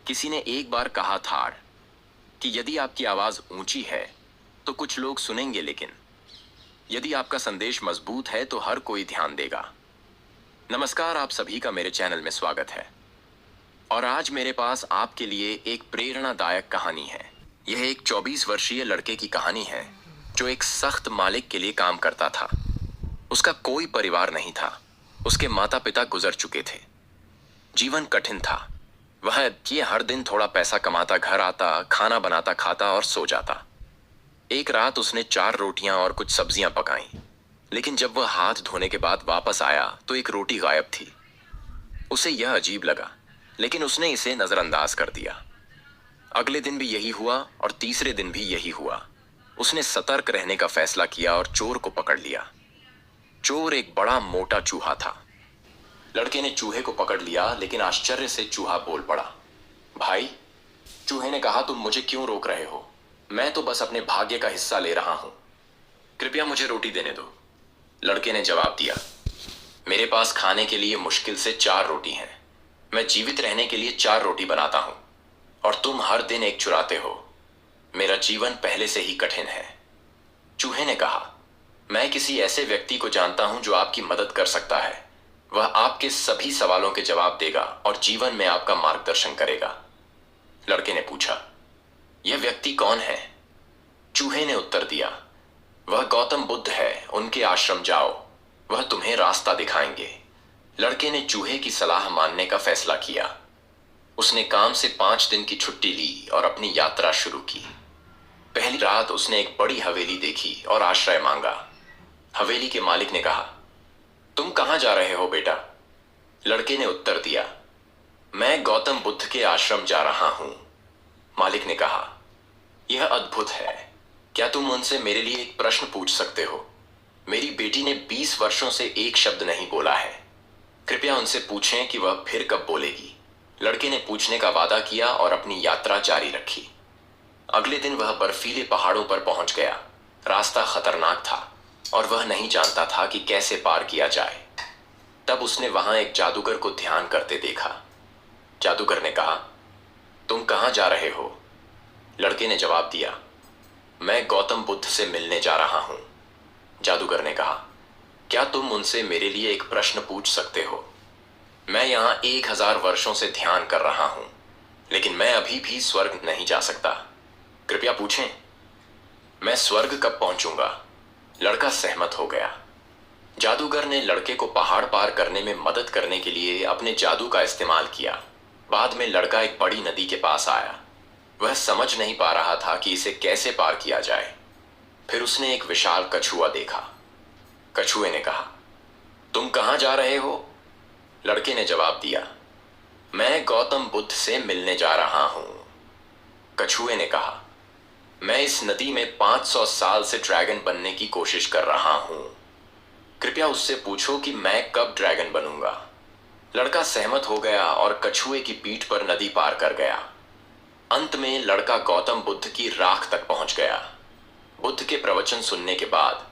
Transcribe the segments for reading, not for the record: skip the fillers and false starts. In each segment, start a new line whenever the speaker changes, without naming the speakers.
किसी ने एक बार कहा था कि यदि आपकी आवाज ऊंची है तो कुछ लोग सुनेंगे, लेकिन यदि आपका संदेश मजबूत है तो हर कोई ध्यान देगा। नमस्कार, आप सभी का मेरे चैनल में स्वागत है। और आज मेरे पास आपके लिए एक प्रेरणादायक कहानी है। यह एक 24 वर्षीय लड़के की कहानी है जो एक सख्त मालिक के लिए काम करता था। उसका कोई परिवार नहीं था। उसके माता पिता गुजर चुके थे। जीवन कठिन था। वह ये हर दिन थोड़ा पैसा कमाता, घर आता, खाना बनाता, खाता और सो जाता। एक रात उसने 4 रोटियां और कुछ सब्जियां पकाई, लेकिन जब वह हाथ धोने के बाद वापस आया तो एक रोटी गायब थी। उसे यह अजीब लगा, लेकिन उसने इसे नजरअंदाज कर दिया। अगले दिन भी यही हुआ और तीसरे दिन भी यही हुआ। उसने सतर्क रहने का फैसला किया और चोर को पकड़ लिया। चोर एक बड़ा मोटा चूहा था। लड़के ने चूहे को पकड़ लिया, लेकिन आश्चर्य से चूहा बोल पड़ा। भाई, चूहे ने कहा, तुम मुझे क्यों रोक रहे हो? मैं तो बस अपने भाग्य का हिस्सा ले रहा हूं। कृपया मुझे रोटी देने दो। लड़के ने जवाब दिया, मेरे पास खाने के लिए मुश्किल से 4 रोटी हैं। मैं जीवित रहने के लिए 4 रोटी बनाता हूं और तुम हर दिन एक चुराते हो। मेरा जीवन पहले से ही कठिन है। चूहे ने कहा, मैं किसी ऐसे व्यक्ति को जानता हूं जो आपकी मदद कर सकता है। वह आपके सभी सवालों के जवाब देगा और जीवन में आपका मार्गदर्शन करेगा। लड़के ने पूछा, यह व्यक्ति कौन है? चूहे ने उत्तर दिया, वह गौतम बुद्ध है। उनके आश्रम जाओ, वह तुम्हें रास्ता दिखाएंगे। लड़के ने चूहे की सलाह मानने का फैसला किया। उसने काम से 5 दिन की छुट्टी ली और अपनी यात्रा शुरू की। पहली रात उसने एक बड़ी हवेली देखी और आश्रय मांगा। हवेली के मालिक ने कहा, तुम कहां जा रहे हो बेटा? लड़के ने उत्तर दिया, मैं गौतम बुद्ध के आश्रम जा रहा हूं। मालिक ने कहा, यह अद्भुत है। क्या तुम उनसे मेरे लिए एक प्रश्न पूछ सकते हो? मेरी बेटी ने 20 वर्षों से एक शब्द नहीं बोला है। कृपया उनसे पूछें कि वह फिर कब बोलेगी। लड़के ने पूछने का वादा किया और अपनी यात्रा जारी रखी। अगले दिन वह बर्फीले पहाड़ों पर पहुंच गया। रास्ता खतरनाक था और वह नहीं जानता था कि कैसे पार किया जाए। तब उसने वहां एक जादूगर को ध्यान करते देखा। जादूगर ने कहा, तुम कहां जा रहे हो? लड़के ने जवाब दिया, मैं गौतम बुद्ध से मिलने जा रहा हूं। जादूगर ने कहा, क्या तुम उनसे मेरे लिए एक प्रश्न पूछ सकते हो? मैं यहां 1000 वर्षों से ध्यान कर रहा हूं, लेकिन मैं अभी भी स्वर्ग नहीं जा सकता। कृपया पूछें। मैं स्वर्ग कब पहुंचूंगा? लड़का सहमत हो गया। जादूगर ने लड़के को पहाड़ पार करने में मदद करने के लिए अपने जादू का इस्तेमाल किया। बाद में लड़का एक बड़ी नदी के पास आया। वह समझ नहीं पा रहा था कि इसे कैसे पार किया जाए। फिर उसने एक विशाल कछुआ देखा। कछुए ने कहा, तुम कहां जा रहे हो? लड़के ने जवाब दिया, मैं गौतम बुद्ध से मिलने जा रहा हूं। कछुए ने कहा, मैं इस नदी में 500 साल से ड्रैगन बनने की कोशिश कर रहा हूं। कृपया उससे पूछो कि मैं कब ड्रैगन बनूंगा। लड़का सहमत हो गया और कछुए की पीठ पर नदी पार कर गया। अंत में लड़का गौतम बुद्ध की राख तक पहुंच गया। बुद्ध के प्रवचन सुनने के बाद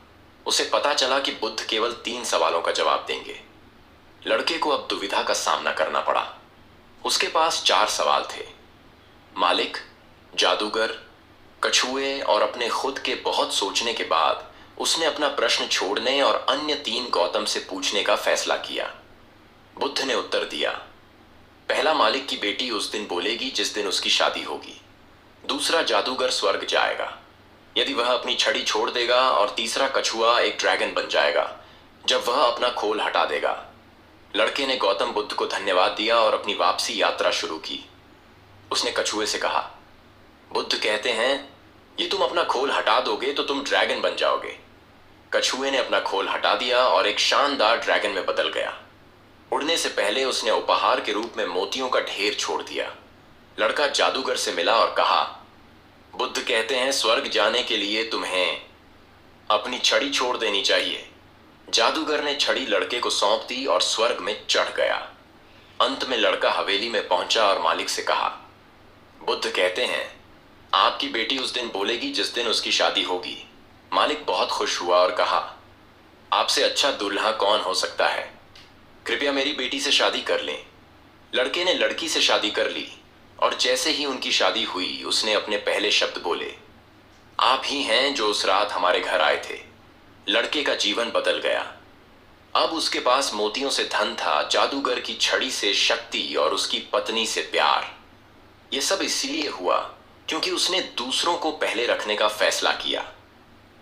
उसे पता चला कि बुद्ध केवल 3 सवालों का जवाब देंगे। लड़के को अब दुविधा का सामना करना पड़ा। उसके पास 4 सवाल थे। मालिक, जादूगर, कछुए और अपने खुद के बहुत सोचने के बाद उसने अपना प्रश्न छोड़ने और अन्य 3 गौतम से पूछने का फैसला किया। बुद्ध ने उत्तर दिया, पहला, मालिक की बेटी उस दिन बोलेगी जिस दिन उसकी शादी होगी। दूसरा, जादूगर स्वर्ग जाएगा यदि वह अपनी छड़ी छोड़ देगा। और तीसरा, कछुआ एक ड्रैगन बन जाएगा जब वह अपना खोल हटा देगा। लड़के ने गौतम बुद्ध को धन्यवाद दिया और अपनी वापसी यात्रा शुरू की। उसने कछुए से कहा, बुद्ध कहते हैं ये तुम अपना खोल हटा दोगे तो तुम ड्रैगन बन जाओगे। कछुए ने अपना खोल हटा दिया और एक शानदार ड्रैगन में बदल गया। उड़ने से पहले उसने उपहार के रूप में मोतियों का ढेर छोड़ दिया। लड़का जादूगर से मिला और कहा, बुद्ध कहते हैं स्वर्ग जाने के लिए तुम्हें अपनी छड़ी छोड़ देनी चाहिए। जादूगर ने छड़ी लड़के को सौंप दी और स्वर्ग में चढ़ गया। अंत में लड़का हवेली में पहुंचा और मालिक से कहा, बुद्ध कहते हैं आपकी बेटी उस दिन बोलेगी जिस दिन उसकी शादी होगी। मालिक बहुत खुश हुआ और कहा, आपसे अच्छा दूल्हा कौन हो सकता है? कृपया मेरी बेटी से शादी कर लें। लड़के ने लड़की से शादी कर ली। और जैसे ही उनकी शादी हुई उसने अपने पहले शब्द बोले, आप ही हैं जो उस रात हमारे घर आए थे। लड़के का जीवन बदल गया। अब उसके पास मोतियों से धन था, जादूगर की छड़ी से शक्ति और उसकी पत्नी से प्यार। यह सब इसलिए हुआ क्योंकि उसने दूसरों को पहले रखने का फैसला किया।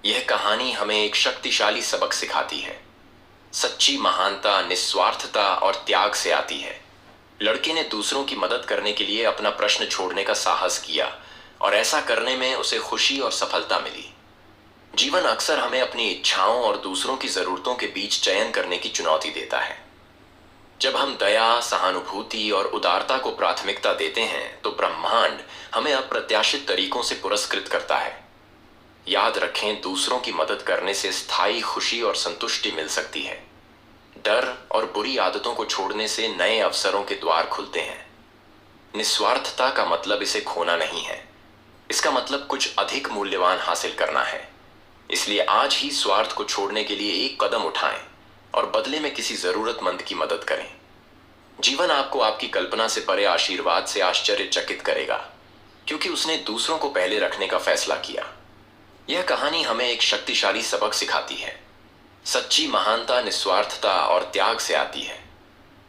यह कहानी हमें एक शक्तिशाली सबक सिखाती है। सच्ची महानता निस्वार्थता और त्याग से आती है। लड़के ने दूसरों की मदद करने के लिए अपना प्रश्न छोड़ने का साहस किया और ऐसा करने में उसे खुशी और सफलता मिली। जीवन अक्सर हमें अपनी इच्छाओं और दूसरों की जरूरतों के बीच चयन करने की चुनौती देता है। जब हम दया, सहानुभूति और उदारता को प्राथमिकता देते हैं तो ब्रह्मांड हमें अप्रत्याशित तरीकों से पुरस्कृत करता है। याद रखें, दूसरों की मदद करने से स्थायी खुशी और संतुष्टि मिल सकती है। डर और बुरी आदतों को छोड़ने से नए अवसरों के द्वार खुलते हैं। निस्वार्थता का मतलब इसे खोना नहीं है, इसका मतलब कुछ अधिक मूल्यवान हासिल करना है। इसलिए आज ही स्वार्थ को छोड़ने के लिए एक कदम उठाएं और बदले में किसी जरूरतमंद की मदद करें। जीवन आपको आपकी कल्पना से परे आशीर्वाद से आश्चर्यचकित करेगा, क्योंकि उसने दूसरों को पहले रखने का फैसला किया। यह कहानी हमें एक शक्तिशाली सबक सिखाती है। सच्ची महानता निस्वार्थता और त्याग से आती है।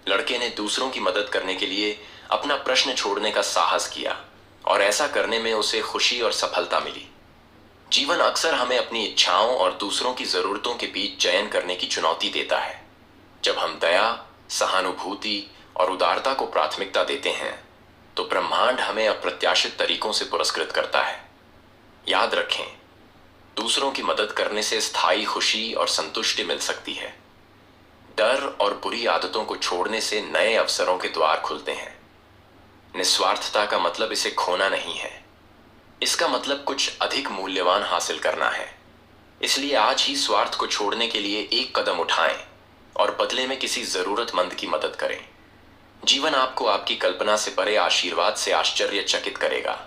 लड़के ने दूसरों की मदद करने के लिए अपना प्रश्न छोड़ने का साहस किया और ऐसा करने में उसे खुशी और सफलता मिली। जीवन अक्सर हमें अपनी इच्छाओं और दूसरों की जरूरतों के बीच चयन करने की चुनौती देता है। जब हम दया, सहानुभूति और उदारता को प्राथमिकता देते हैं तो ब्रह्मांड हमें अप्रत्याशित तरीकों से पुरस्कृत करता है। याद रखें, दूसरों की मदद करने से स्थायी खुशी और संतुष्टि मिल सकती है। डर और बुरी आदतों को छोड़ने से नए अवसरों के द्वार खुलते हैं। निस्वार्थता का मतलब इसे खोना नहीं है, इसका मतलब कुछ अधिक मूल्यवान हासिल करना है। इसलिए आज ही स्वार्थ को छोड़ने के लिए एक कदम उठाएं और बदले में किसी जरूरतमंद की मदद करें। जीवन आपको आपकी कल्पना से परे आशीर्वाद से आश्चर्यचकित करेगा।